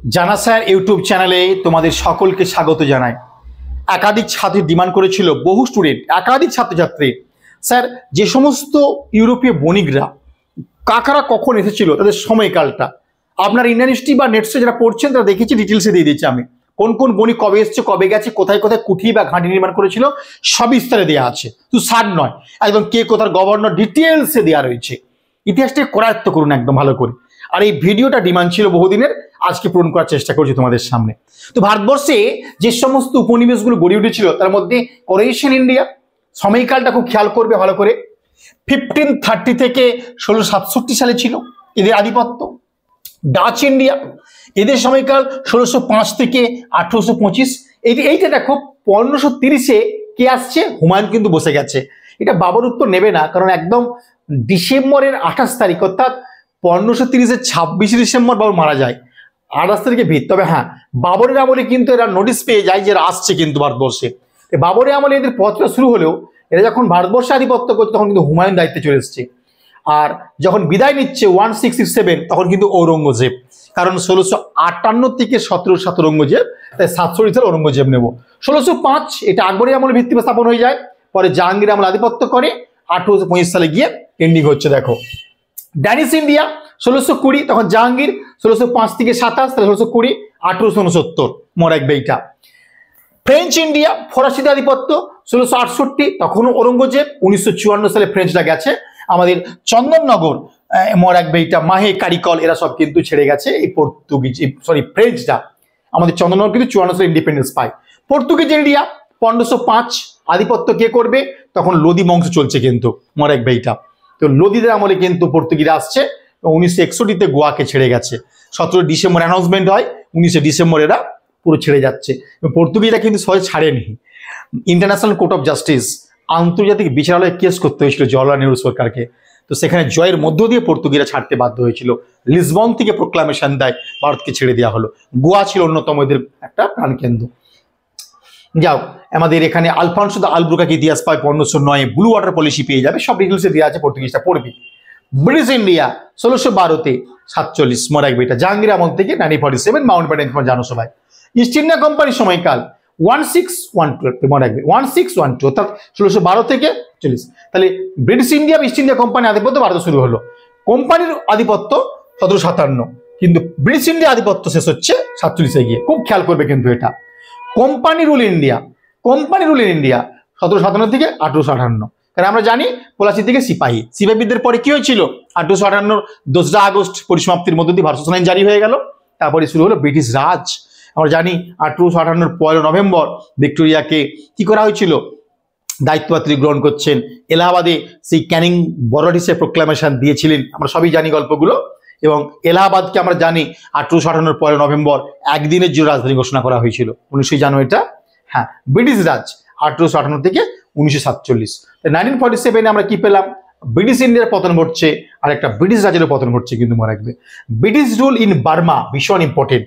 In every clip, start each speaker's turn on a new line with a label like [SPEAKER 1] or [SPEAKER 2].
[SPEAKER 1] জানা sir YouTube চ্যানেলে তোমাদের সকলকে স্বাগত জানাই। একাধিক ছাত্রী ডিমান্ড করেছিল, বহু স্টুডেন্ট, একাধিক ছাত্রছাত্রী, স্যার যে সমস্ত ইউরোপীয় বণিকরা কাকারা কখন এসেছিল তাদের সময়কালটা আপনার ইন্ডিয়ান হিস্ট্রি বা নেটসে যারা পড়ছেন তারা দেখেছি, ডিটেলসে দিয়ে দিচ্ছি আমি। কোন কোন বণিক কবে এসছে, কবে গেছে, কোথায় কোথায় কুঠি বা ঘাঁটি নির্মাণ করেছিল সব বিস্তারে দেওয়া আছে, শুধু সার নয়, একদম কে কোথার গভর্নর ডিটেলসে দেওয়া রয়েছে। ইতিহাসটাকে করায়ত্ত করুন একদম ভালো করে। আর এই ভিডিওটা ডিমান্ড ছিল বহুদিনের, আজকে পূরণ করার চেষ্টা করছি তোমাদের সামনে। তো ভারতবর্ষে যে সমস্ত উপনিবেশগুলো গড়ে উঠেছিল তার মধ্যে ক্রোয়েশিয়ান ইন্ডিয়া, সময়কালটা খুব খেয়াল করবে ভালো করে। 1530 থেকে 1667 সালে ছিল এদের আধিপত্য। ডাচ ইন্ডিয়া, এদের সময়কাল 1605 থেকে 1825। এইটা দেখো 1530-এ কে আসছে, হুমায়ুন কিন্তু বসে গেছে। এটা বাবর উত্তর নেবে না, কারণ একদম ডিসেম্বরের 28 তারিখ, অর্থাৎ 1530-এর 26 ডিসেম্বর বাবর মারা যায়, 28 তারিখে ভিত। তবে হ্যাঁ, বাবরের আমলে কিন্তু এরা নোটিশ পেয়ে যায় যে এরা আসছে কিন্তু ভারতবর্ষে। বাবরের আমলে এদের পথটা শুরু হলেও এরা যখন ভারতবর্ষে আধিপত্য করছে তখন কিন্তু হুমায়ুন দায়িত্বে চলে এসছে। আর যখন বিদায় নিচ্ছে 1667 তখন কিন্তু ঔরঙ্গজেব, কারণ 1658 থেকে 1707 ঔরঙ্গজেব, তাই 760 সালে ঔরঙ্গজেব নেব। 1605 এটা আকবরের আমলে ভিত্তি স্থাপন হয়ে যায়, পরে জাহাঙ্গীর আমলে আধিপত্য করে, 1825 সালে গিয়ে এন্ডিং হচ্ছে। দেখো ড্যানিশ ইন্ডিয়া 1620, তখন জাহাঙ্গীর, 1605 থেকে 27, তাহলে 1620, 1869 মোর এক বেইটা। ফ্রেঞ্চ ইন্ডিয়া, ফরাসিদের আধিপত্য 1668, তখনও ঔরঙ্গজেব, 1954 সালে ফ্রেঞ্চরা গেছে। আমাদের চন্দননগর, মোর এক বেইটা, মাহে কারিকল, এরা সব কিন্তু ছেড়ে গেছে এই ফ্রেঞ্চরা। আমাদের চন্দননগর কিন্তু 54 সালে ইন্ডিপেন্ডেন্স পায়। পর্তুগিজ ইন্ডিয়া 1505, আধিপত্য কে করবে, তখন লোদি বংশ চলছে কিন্তু, মোর এক বেইটা। তো লোদিদের আমলে কিন্তু পর্তুগিজরা আসছে। 1961-তে গোয়াকে ছেড়ে গেছে। 17 ডিসেম্বর অ্যানাউন্সমেন্ট হয়, 19 ডিসেম্বর এরা পুরো ছেড়ে যাচ্ছে। পর্তুগিজরা কিন্তু সহজে ছাড়েনি। ইন্টারন্যাশনাল কোর্ট অফ জাস্টিস, আন্তর্জাতিক বিচারালয়ে কেস করতে হয়েছিল জওহরলাল নেহরু সরকারকে। তো সেখানে জয়ের মধ্য দিয়ে পর্তুগিজরা ছাড়তে বাধ্য হয়েছিল। লিসবন থেকে প্রোক্লামেশন দেয়, ভারতকে ছেড়ে দেওয়া হলো। গোয়া ছিল অন্যতম এদের একটা প্রাণকেন্দ্র। যাও, আমাদের এখানে আলফানসো দা আলব্রুকাকে ইতিহাস পায় 1509, ব্লু ওয়াটার পলিসি পেয়ে যাবে, সব ডিটেলসে দেওয়া আছে, পর্তুগিজটা পড়বি। ব্রিটিশ ইন্ডিয়া 1612-তে 47, মোর এক বেইটা, জাহাঙ্গীর আমল থেকে 1947, মাউন্ট ব্যাটেন তোমার জানো সবাই। ইস্ট ইন্ডিয়া কোম্পানির সময়কাল 1612, মোর এক 1612, অর্থাৎ 1612 থেকে 40। তাহলে ব্রিটিশ ইন্ডিয়া, ইস্ট ইন্ডিয়া কোম্পানির আধিপত্য ভারতে শুরু হলো। কোম্পানির আধিপত্য 1757, কিন্তু ব্রিটিশ ইন্ডিয়া আধিপত্য শেষ হচ্ছে 47-এ গিয়ে। খুব খেয়াল করবে কিন্তু এটা। কোম্পানি রুল ইন ইন্ডিয়া, 1757 থেকে 1858, কারণ আমরা জানি পলাশি থেকে সিপাহী বিদ্রোহের পরে কি হয়েছিল, 1858 2রা আগস্ট পরিসমাপ্তির মধ্য দিয়ে ভারত শাসন আইন জারি হয়ে গেল। তারপরে শুরু হলো ব্রিটিশ রাজ। আমরা জানি 1858 1 নভেম্বর ভিক্টোরিয়াকে কি করা হয়েছিল, দায়িত্বপাত্রী গ্রহণ করছেন। এলাহাবাদে সেই ক্যানিং বরড হিসেবে প্রোক্লামেশন দিয়েছিলেন, আমরা সবই জানি গল্পগুলো। এবং এলাহাবাদকে আমরা জানি 1858 1 নভেম্বর একদিনের জন্য রাজধানী ঘোষণা করা হয়েছিল। 19 জানুয়ারিটা, হ্যাঁ, ব্রিটিশ রাজ 1858 থেকে 1947। 1947-এ আমরা কি পেলাম, ব্রিটিশ ইন্ডিয়ার পতন ঘটছে, আর একটা ব্রিটিশ রাজেরও পতন ঘটছে কিন্তু, মনে রাখবে। ব্রিটিশ রুল ইন বার্মা ভীষণ ইম্পর্টেন্ট।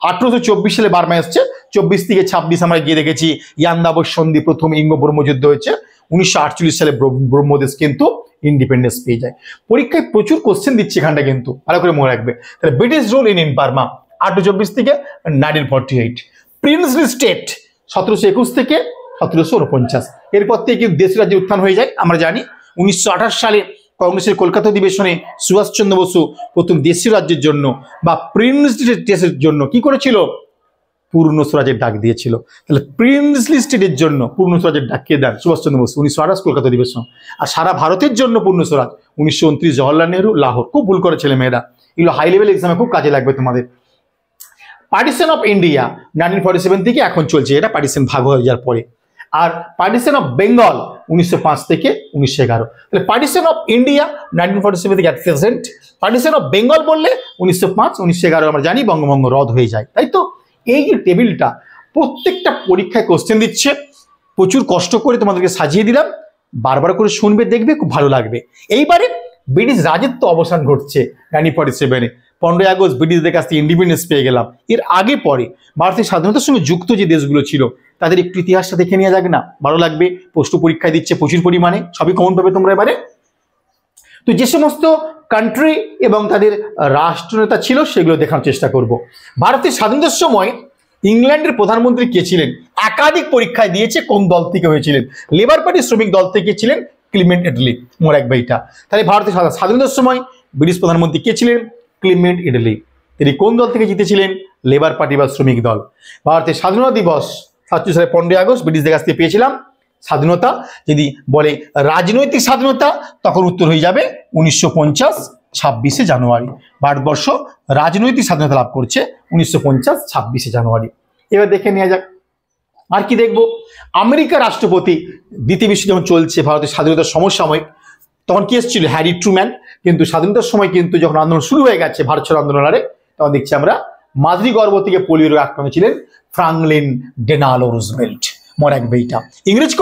[SPEAKER 1] 1824 সালে বার্মা এসছে, 24 থেকে 26 আমরা গিয়ে দেখেছি ইয়ান্দাবর সন্ধি, প্রথম ইঙ্গ ব্রহ্মযুদ্ধ হয়েছে। 1948 সালে ব্রহ্মদেশ কিন্তু ইন্ডিপেন্ডেন্স পেয়ে যায়। পরীক্ষায় প্রচুর কোশ্চেন দিচ্ছে এখানটা কিন্তু, ভালো করে মনে রাখবে। তাহলে ব্রিটিশ রুল ইন বার্মা 1824 থেকে 1948। প্রিন্সলি স্টেট 1721 থেকে 1749। এরপর থেকে কিন্তু দেশ রাজ্যের উত্থান হয়ে যায়। আমরা জানি 1928 সালে কংগ্রেসের কলকাতা অধিবেশনে সুভাষচন্দ্র বসু প্রথম দেশীয় রাজ্যের জন্য বা প্রিন্সলি স্টেটের জন্য কি করেছিল, পূর্ণ স্বরাজের ডাক দিয়েছিল। তাহলে প্রিন্সলি স্টেটের জন্য পূর্ণ স্বরাজের ডাক কে দেন, সুভাষচন্দ্র বসু। 1928 কলকাতা অধিবেশন। আর সারা ভারতের জন্য পূর্ণ স্বরাজ 1929 জওহরলাল নেহরু, লাহোর। খুব ভুল করে ছেলে মেয়েরা, এগুলো হাই লেভেল এক্সামে খুব কাজে লাগবে তোমাদের। পার্টিশন অফ ইন্ডিয়া 1947 থেকে এখন চলছে, এটা পার্টিশন ভাগ হয়ে যাওয়ার পরে। আর পার্টিশন অফ বেঙ্গল 1905 থেকে 1911। তাহলে পার্টিশন অফ ইন্ডিয়া 1947 থেকে প্রেজেন্ট। পার্টিশন অফ বেঙ্গল বললে 1905, 1911 আমরা জানি বঙ্গভঙ্গ রদ হয়ে যায়, তাই তো। এই যে টেবিলটা প্রত্যেকটা পরীক্ষায় কোশ্চেন দিচ্ছে, প্রচুর কষ্ট করে তোমাদেরকে সাজিয়ে দিলাম, বারবার করে শুনবে, দেখবে, খুব ভালো লাগবে। এইবারে ব্রিটিশ রাজত্ব অবসান ঘটছে 1947-এ। 15 আগস্ট ব্রিটিশদের কাছ থেকে ইন্ডিপেন্ডেন্স পেয়ে গেলাম। এর আগে পরে ভারতের স্বাধীনতার সঙ্গে যুক্ত যে দেশগুলো ছিল তাদের একটু ইতিহাসটা দেখে নেওয়া যাক না, ভালো লাগবে। প্রশ্ন পরীক্ষায় দিচ্ছে প্রচুর পরিমাণে, সবই কমন পাবে তোমরা এবারে। তো যে সমস্ত কান্ট্রি এবং তাদের রাষ্ট্রনেতা ছিল সেগুলো দেখানোর চেষ্টা করব। ভারতের স্বাধীনতার সময় ইংল্যান্ডের প্রধানমন্ত্রী কে ছিলেন? একাধিক পরীক্ষায় দিয়েছে কোন দল থেকে হয়েছিলেন। লেবার পার্টি শ্রমিক দল থেকে ছিলেন ক্লিমেন্ট এটলি, মনে রাখবে এটা। তাহলে ভারতের স্বাধীনতার সময় ব্রিটিশ প্রধানমন্ত্রী কে ছিলেন? Clement Attlee. তিনি কোন দল থেকে জিতেছিলেন? লেবার পার্টি বা শ্রমিক দল। ভারতের স্বাধীনতা দিবস 47 সালে 15 আগস্ট ব্রিটিশদের কাছ থেকে পেয়েছিলাম স্বাধীনতা। যদি বলে রাজনৈতিক স্বাধীনতা তখন উত্তর হয়ে যাবে 1950 26শে জানুয়ারি। ভারতবর্ষ রাজনৈতিক স্বাধীনতা লাভ করছে 1950 26শে জানুয়ারি। এবার দেখে নেওয়া যাক আর কি দেখবো। আমেরিকার রাষ্ট্রপতি দ্বিতীয় বিশ্ব যখন চলছে, ভারতের স্বাধীনতার সমসাময়িক, তখন কি এসেছিল? Harry Truman. কিন্তু স্বাধীনতার সময় কিন্তু যখন আন্দোলন শুরু হয়ে গেছে, ভারত ছাড়ো আন্দোলনে, তখন দেখছি আমরা মাঝারি গর্ভ থেকে পোলিও রোগে আক্রান্ত ছিলেন ফ্রাঙ্কলিন ডেলানো রুজভেল্ট, মনে রাখবে এটা। ইংরেজ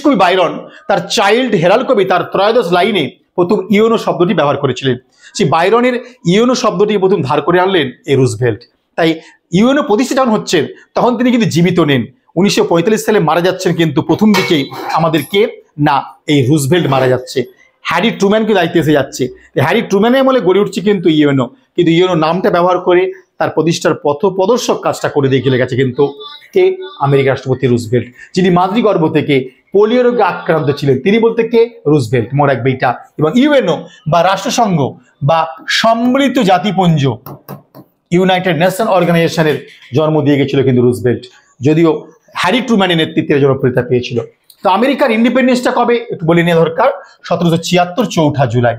[SPEAKER 1] কবি বাইরন তার চাইল্ড হেরাল্ড কবিতার 13 লাইনে প্রথম ইউনো শব্দটি ব্যবহার করেছিলেন। সেই বাইরনের ইউনো শব্দটি প্রথম ধার করে আনলেন এই রুজভেল্ট। তাই ইউএনও প্রতিষ্ঠা যখন হচ্ছেন তখন তিনি কিন্তু জীবিত নেন। 1945 সালে মারা যাচ্ছেন, কিন্তু প্রথম দিকেই আমাদের কে না, এই রুজভেল্ট মারা যাচ্ছে। হ্যারি ট্রুম্যানকে দায়িত্বে এসে যাচ্ছে। হ্যারি ট্রুম্যানের আমলে গড়ে উঠছে কিন্তু ইউএনও, কিন্তু ইউএনও নামটা ব্যবহার করে তার প্রতিষ্ঠার পথপ্রদর্শক কাজটা করে দিয়ে চলে গেছে কিন্তু কে? আমেরিকার রাষ্ট্রপতি রুজভেল্ট, যিনি মাতৃগর্ভ থেকে পোলিও রোগে আক্রান্ত ছিলেন। তিনি বলতে কে? রুজভেল্ট, মনে রাখবে এটা। এবং ইউএনও বা রাষ্ট্রসংঘ বা সম্মিলিত জাতিপুঞ্জ, ইউনাইটেড নেশন অর্গানাইজেশনের জন্ম দিয়ে গেছিল কিন্তু রুজভেল্ট, যদিও হ্যারি ট্রুম্যানের নেতৃত্বে জনপ্রিয়তা পেয়েছিল। তো আমেরিকার ইন্ডিপেন্ডেন্সটা কবে একটু বলে নেওয়া দরকার। 1776 4 জুলাই।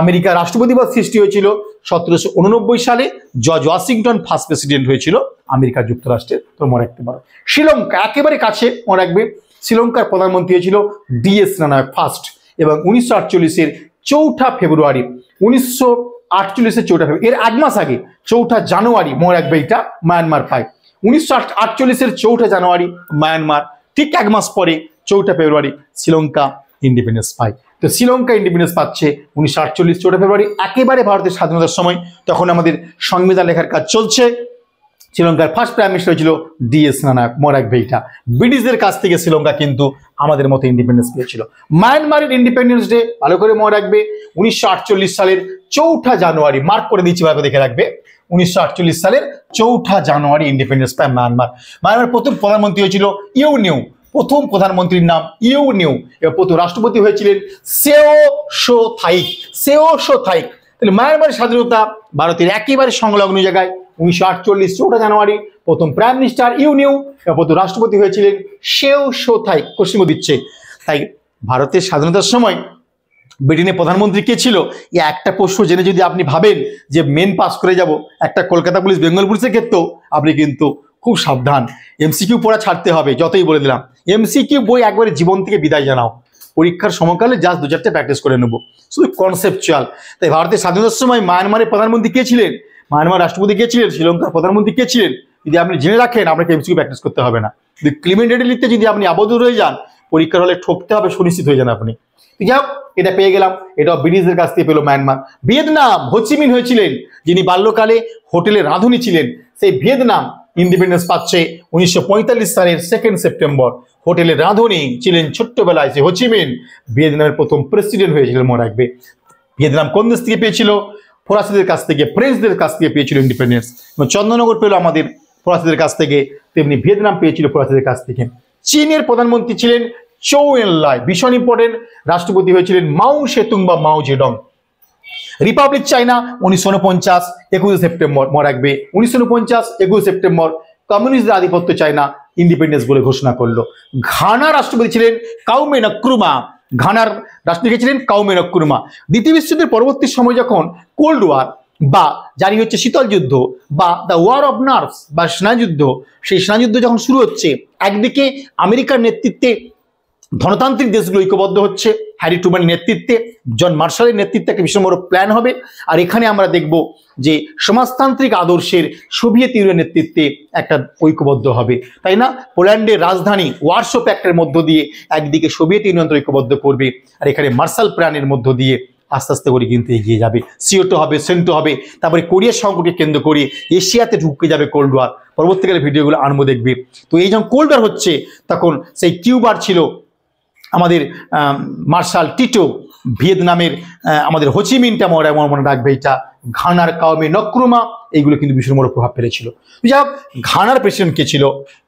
[SPEAKER 1] আমেরিকার রাষ্ট্রপতি পদ সৃষ্টি হয়েছিল 1789 সালে। জর্জ ওয়াশিংটন ফার্স্ট প্রেসিডেন্ট হয়েছিল আমেরিকা যুক্তরাষ্ট্রের, তো মনে রাখতে পারো। শ্রীলঙ্কা একেবারে কাছে, মনে রাখবে। শ্রীলঙ্কার প্রধানমন্ত্রী হয়েছিল ডিএস নানায়ক ফার্স্ট, এবং 1948 4 ফেব্রুয়ারি 1948 4 ফেব্রুয়ারি, এর 1 মাস আগে 4 জানুয়ারি, মনে রাখবে এটা, মায়ানমার পায়। 1948 4 জানুয়ারি মায়ানমার, ঠিক 1 মাস পরে 4 ফেব্রুয়ারি শ্রীলঙ্কা ইন্ডিপেন্ডেন্স পায়। তো শ্রীলঙ্কা ইন্ডিপেন্ডেন্স পাচ্ছে 1948 4 ফেব্রুয়ারি, একেবারে ভারতের স্বাধীনতার সময়। তখন আমাদের সংবিধান লেখার কাজ চলছে। শ্রীলঙ্কার ফার্স্ট প্রাইম মিনিস্টার হয়েছিল ডিএস নানায়ক, মনে রাখবে এটা। ব্রিটিশদের কাছ থেকে শ্রীলঙ্কা কিন্তু আমাদের মতো ইন্ডিপেন্ডেন্স পেয়েছিল। মায়ানমারের ইন্ডিপেন্ডেন্স ডে ভালো করে মনে রাখবে 1948 সালের 4 জানুয়ারি, মার্ক করে দিচ্ছি, ভালো দেখে রাখবে। 1948 সালের 4 জানুয়ারি ইন্ডিপেন্ডেন্স পায় মায়ানমার। মায়ানমার প্রথম প্রধানমন্ত্রী হয়েছিল ইউনিউ, প্রথম প্রধানমন্ত্রীর নাম ইউনিউ, এবং প্রথম রাষ্ট্রপতি হয়েছিলেন সেও শো থাইক। তাহলে মায়ানমারের স্বাধীনতা ভারতের একেবারে সংলগ্ন জায়গায়। 1948 4 জানুয়ারি প্রথম প্রাইম মিনিস্টার ইউনিউ, এবং প্রথম রাষ্ট্রপতি হয়েছিলেন সেও শো থাইক। কোশ্চিন দিচ্ছে, তাই ভারতের স্বাধীনতার সময় ব্রিটেনের প্রধানমন্ত্রী কে ছিল? একটা প্রশ্ন জেনে যদি আপনি ভাবেন যে মেন পাস করে যাব একটা কলকাতা পুলিশ বেঙ্গল পুলিশের ক্ষেত্রেও, আপনি কিন্তু খুব সাবধান। এমসিকিউ পড়া ছাড়তে হবে, যতই বলে দিলাম। এমসিকিউ বই একবারে জীবন থেকে বিদায় জানাও, পরীক্ষার সময়কালে জাস্ট 2-4টে প্র্যাকটিস করে নেবো, শুধু কনসেপচুয়াল। তাই ভারতের স্বাধীনতার সময় মায়ানমারের প্রধানমন্ত্রী কে ছিলেন, মায়ানমার রাষ্ট্রপতি কে ছিলেন, শ্রীলঙ্কার প্রধানমন্ত্রী কে ছিলেন, যদি আপনি জেনে রাখেন আপনাকে এমসিকিউ প্র্যাকটিস করতে হবে না। যদি ক্লিমেন্ট এটলিতে যদি আপনি আবদ্ধ হয়ে যান, পরীক্ষার হলে ঠকতে হবে, সুনিশ্চিত হয়ে যান আপনি। যাক, এটা পেয়ে গেলাম। এটা ব্রিটিশদের কাছ থেকে পেলো মায়ানমার। ভিয়েতনাম, হোচিমিন হয়েছিলেন, যিনি বাল্যকালে হোটেলে রাঁধুনি ছিলেন। সেই ভিয়েতনাম ইন্ডিপেন্ডেন্স পাচ্ছে 1945 সালের 2 সেপ্টেম্বর। হোটেলে রাঁধুনি ছিলেন ছোট্টবেলায় সে হোচিমিন, ভিয়েতনামের প্রথম প্রেসিডেন্ট হয়েছিলেন, মনে রাখবে। ভিয়েতনাম কোন দেশ থেকে পেয়েছিল? ফরাসিদের কাছ থেকে, ফ্রেঞ্চদের কাছ থেকে পেয়েছিল ইন্ডিপেন্ডেন্স। এবং চন্দ্রনগর পেল আমাদের ফরাসিদের কাছ থেকে, তেমনি ভিয়েতনাম পেয়েছিল ফরাসিদের কাছ থেকে। চীনের প্রধানমন্ত্রী ছিলেন চৌ এনলাই, ভীষণ ইম্পর্টেন্ট। রাষ্ট্রপতি হয়েছিলেন মাও সেতুং বা মাও জেডং। রিপাবলিক চায়না 1949 21 সেপ্টেম্বর, মনে রাখবে। 1949 21 সেপ্টেম্বর কমিউনিস্টদের আধিপত্য চায়না ইন্ডিপেন্ডেন্স বলে ঘোষণা করলো। ঘানা রাষ্ট্রপতি ছিলেন কাউমে নক্রুমা, ঘানার রাষ্ট্রপতি ছিলেন কাউমে নক্রুমা। দ্বিতীয় বিশ্বযুদ্ধের পরবর্তী সময় যখন কোল্ড ওয়ার বা জারি হচ্ছে শীতল যুদ্ধ বা দ্য ওয়ার অফ নার্ভস বা স্নায়ুযুদ্ধ, সেই স্নায়ুযুদ্ধ যখন শুরু হচ্ছে, একদিকে আমেরিকার নেতৃত্বে ধনতান্ত্রিক দেশগুলো ঐক্যবদ্ধ হচ্ছে, হ্যারি ট্রুম্যানের নেতৃত্বে, জন মার্শালের নেতৃত্বে একটা ভীষণ বড় প্ল্যান হবে। আর এখানে আমরা দেখব যে সমাজতান্ত্রিক আদর্শের সোভিয়েত ইউনিয়নের নেতৃত্বে একটা ঐক্যবদ্ধ হবে, তাই না? পোল্যান্ডের রাজধানী ওয়ারশো প্যাক্টের মধ্য দিয়ে একদিকে সোভিয়েত ইউনিয়ন ঐক্যবদ্ধ করবে, আর এখানে মার্শাল প্ল্যানের মধ্য দিয়ে আস্তে আস্তে করে কিন্তু এগিয়ে যাবে। সিওটো হবে, সেন্টো হবে, তারপরে কোরিয়া সংকটকে কেন্দ্র করে এশিয়াতে ঢুকে যাবে কোল্ড ওয়ার। পরবর্তীকালে ভিডিওগুলো আনবো, দেখবে। তো এই যখন কোল্ড ওয়ার হচ্ছে, তখন সেই কিউবার ছিল আমাদের মার্শাল টিটো, ভিয়েতনামের আমাদের হোচিমিনটা মনে রাখবে, এটা ঘানার কাউমে নক্রুমা, এইগুলো কিন্তু ভীষণ বড় প্রভাব ফেলেছিল। যাই হোক, ঘানার প্রেসিডেন্ট কে ছিল?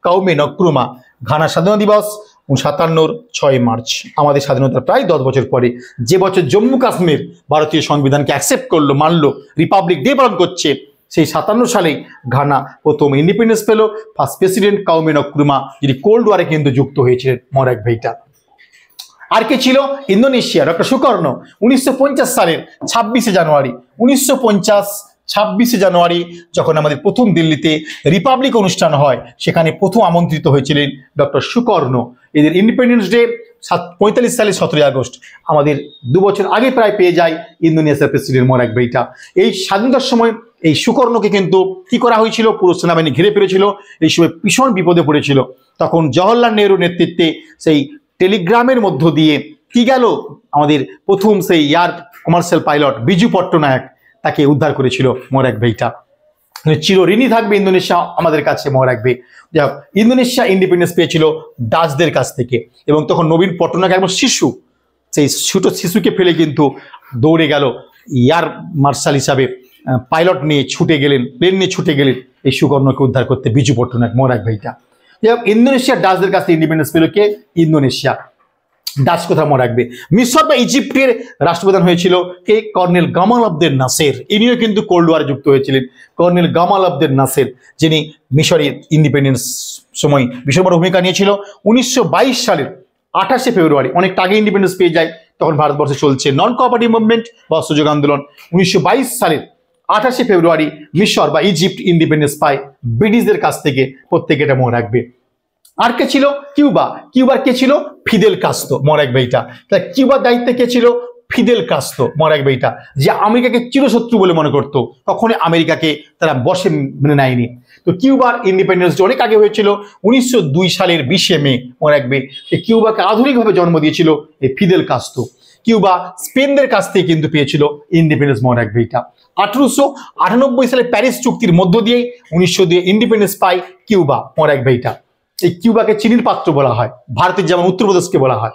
[SPEAKER 1] কাউমে নক্রুমা। ঘানার স্বাধীনতা দিবস 57 6 মার্চ, আমাদের স্বাধীনতার প্রায় 10 বছর পরে, যে বছর জম্মু কাশ্মীর ভারতীয় সংবিধানকে অ্যাকসেপ্ট করলো, মানলো, রিপাবলিক ডে পালন করছে, সেই 57 সালেই ঘানা প্রথম ইন্ডিপেন্ডেন্স পেল। ফার্স্ট প্রেসিডেন্ট কাউমে নক্রুমা, যিনি কোল্ড ওয়ারে কিন্তু যুক্ত হয়েছিলেন, মনে রাখবে এটা। আর কে ছিল? Indonesia, doctor Sukarno. 1950 সালের 26শে জানুয়ারি, 1950 26শে জানুয়ারি যখন আমাদের প্রথম দিল্লিতে রিপাবলিক অনুষ্ঠান হয়, সেখানে প্রথম আমন্ত্রিত হয়েছিলেন ডক্টর সুকর্ণ। এদের ইন্ডিপেন্ডেন্স ডে 45 সালের 17 আগস্ট, আমাদের 2 বছর আগে প্রায় পেয়ে যায় ইন্দোনেশিয়ার প্রেসিডেন্ট, মনে রাখবে এটা। এই স্বাধীনতার সময় এই সুকর্ণকে কিন্তু কি করা হয়েছিল? পুরো সেনাবাহিনী ঘিরে ফেলেছিল, এই সময় ভীষণ বিপদে পড়েছিল। তখন জওহরলাল নেহরুর নেতৃত্বে সেই টেলিগ্রামের মধ্য দিয়ে কি গেল, আমাদের প্রথম সেই air commercial pilot Biju Patnaik তাকে উদ্ধার করেছিল, মনে রাখবে এটা। চিরঋণী থাকবে ইন্দোনেশিয়া আমাদের কাছে, মনে রাখবে। যাই হোক, ইন্দোনেশিয়া ইন্ডিপেন্ডেন্স পেয়েছিল ডাচদের কাছ থেকে, এবং তখন নবীন পট্টনায়ক একজন শিশু, সেই ছোট শিশুকে ফেলে কিন্তু দৌড়ে গেল এয়ার মার্শাল হিসাবে, পাইলট নিয়ে ছুটে গেলেন, প্লেন নিয়ে ছুটে গেলেন এই সুকর্ণকে উদ্ধার করতে, বিজু পট্টনায়ক, মনে রাখবে এটা। যাই হোক, ইন্দোনেশিয়া ডাচদের কাছ থেকে ইন্ডিপেন্ডেন্স পেল কে? ইন্দোনেশিয়া। ডাচ কথা মনে রাখবে। মিশর বা ইজিপ্টের রাষ্ট্রপ্রধান হয়েছিল কে? Colonel Gamal Abdel Nasser. ইনিও কিন্তু কোল্ড ওয়ারে যুক্ত হয়েছিলেন, কর্নেল গামাল আবদেল নাসের, যিনি মিশরের ইন্ডিপেন্ডেন্স সময় ভীষণ বড় ভূমিকা নিয়েছিল। 1922 সালের 28শে ফেব্রুয়ারি, অনেকটা আগে ইন্ডিপেন্ডেন্স পেয়ে যায়, তখন ভারতবর্ষে চলছে নন কোঅপারেটিভ মুভমেন্ট বা অসহযোগ আন্দোলন। 1922 সালের 28শে ফেব্রুয়ারি মিশর বা ইজিপ্ট ইন্ডিপেন্ডেন্স পায় ব্রিটিশদের কাছ থেকে, প্রত্যেকে এটা মনে রাখবে। আর কে ছিল? কিউবা। কিউবার কে ছিল? ফিদেল কাস্ত্রো, মনে রাখবে এটা। তাহলে কিউবার দায়িত্বে কে ছিল? ফিদেল কাস্ত্রো, মনে রাখবে এটা। যে আমেরিকাকে চিরশত্রু বলে মনে করতো, কখনো আমেরিকাকে তারা বসে মেনে নেয়নি। তো কিউবার ইন্ডিপেন্ডেন্স অনেক আগে হয়েছিল, 1902 সালের 20শে মে, মনে রাখবে। কিউবাকে আধুনিকভাবে জন্ম দিয়েছিল এই ফিদেল কাস্ত্রো। কিউবা স্পেনদের কাছ থেকে কিন্তু পেয়েছিল ইন্ডিপেন্ডেন্স, মনে রাখবে এটা। 1898 সালে প্যারিস চুক্তির মধ্য দিয়ে 1902 ইন্ডিপেন্ডেন্স পায় কিউবা, মনে রাখবে এটা। এই কিউবাকে চিনির পাত্র বলা হয়, ভারতের যেমন উত্তরপ্রদেশকে বলা হয়।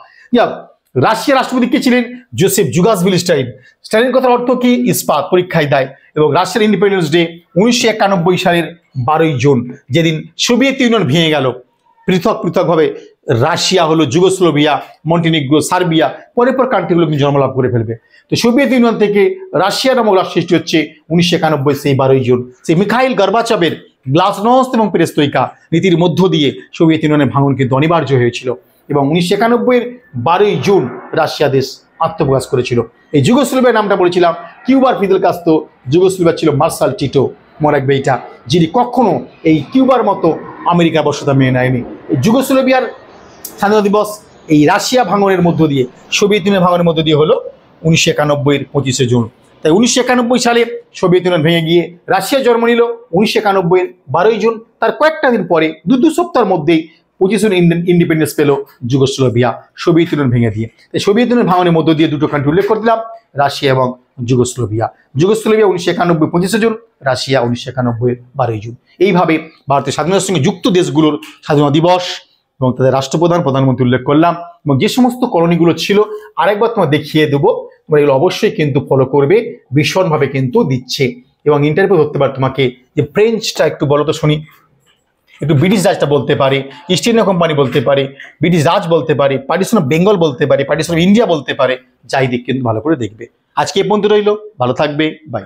[SPEAKER 1] রাশিয়ার রাষ্ট্রপতি কে ছিলেন? Joseph জুগাসভিল Stalin. স্টালিন কথার অর্থ কি? ইস্পাত, পরীক্ষায় দেয়। এবং রাশিয়ার ইন্ডিপেন্ডেন্স ডে 1991 সালের 12 জুন, যেদিন সোভিয়েত ইউনিয়ন ভেঙে গেল, পৃথক পৃথকভাবে রাশিয়া হলো, যুগোস্লোভিয়া, মন্টিনিগ্রো, সার্বিয়া, পরে পর কান্ট্রিগুলো কিন্তু জন্মলাভ করে ফেলবে। তো সোভিয়েত ইউনিয়ন থেকে রাশিয়া নামক রাষ্ট্র সৃষ্টি হচ্ছে 1991 সেই 12 জুন। সেই মিখাইল গর্বাচভের গ্লাসনস্ত এবং পেরেস্ত্রোইকা নীতির মধ্য দিয়ে সোভিয়েত ইউনিয়নের ভাঙন কিন্তু অনিবার্য হয়েছিল, এবং 1991 12 জুন রাশিয়া দেশ আত্মপ্রকাশ করেছিল। এই যুগোস্লোভিয়ার নামটা বলেছিলাম, কিউবার ফিদেল কাস্ত্রো, যুগোস্লোভিয়া ছিল মার্শাল টিটো, মনে রাখবে এটা, যিনি কখনো এই কিউবার মতো আমেরিকার বর্ষতা মেনে নেয়নি। এই যুগোস্লোভিয়ার স্বাধীনতা দিবস এই রাশিয়া ভাঙনের মধ্য দিয়ে, সোভিয়েত ইউনিয়ন ভাঙনের মধ্য দিয়ে হলো 1991 25শে জুন। তাই 1991 সালে সোভিয়েত ইউনিয়ন ভেঙে গিয়ে রাশিয়া জন্ম নিল 1991 12 জুন। তার কয়েকটা দিন পরে, দু সপ্তাহের মধ্যেই 25 জুন ইন্ডিপেন্ডেন্স পেল যুগোস্লোভিয়া, সোভিয়েত ইউনিয়ন ভেঙে দিয়ে। তাই সোভিয়েত ইউনিয়ন ভাঙনের মধ্য দিয়ে দুটো কান্ট্রি উল্লেখ করে দিলাম, রাশিয়া এবং যুগোস্লোভিয়া। যুগোস্লোভিয়া 1991 25শে জুন, রাশিয়া 1991 12 জুন। এইভাবে ভারতের স্বাধীনতার সঙ্গে যুক্ত দেশগুলোর স্বাধীনতা দিবস এবং তাদের রাষ্ট্রপ্রধান, প্রধানমন্ত্রী উল্লেখ করলাম, এবং যে সমস্ত কলোনিগুলো ছিল আরেকবার তোমার দেখিয়ে দেবো। তোমরা এগুলো অবশ্যই কিন্তু ফলো করবে, ভীষণভাবে কিন্তু দিচ্ছে। এবং ইন্টারভিউ ধরতে পারে তোমাকে যে ফ্রেঞ্চটা একটু বলো তো শুনি, একটু ব্রিটিশ রাজটা বলতে পারে, ইস্ট ইন্ডিয়া কোম্পানি বলতে পারে, ব্রিটিশ রাজ বলতে পারে, পার্টিশন অফ বেঙ্গল বলতে পারে, পার্টিশন অফ ইন্ডিয়া বলতে পারে, যাই দিক কিন্তু ভালো করে দেখবে। আজকে এ পর্যন্ত রইল, ভালো থাকবে, বাই।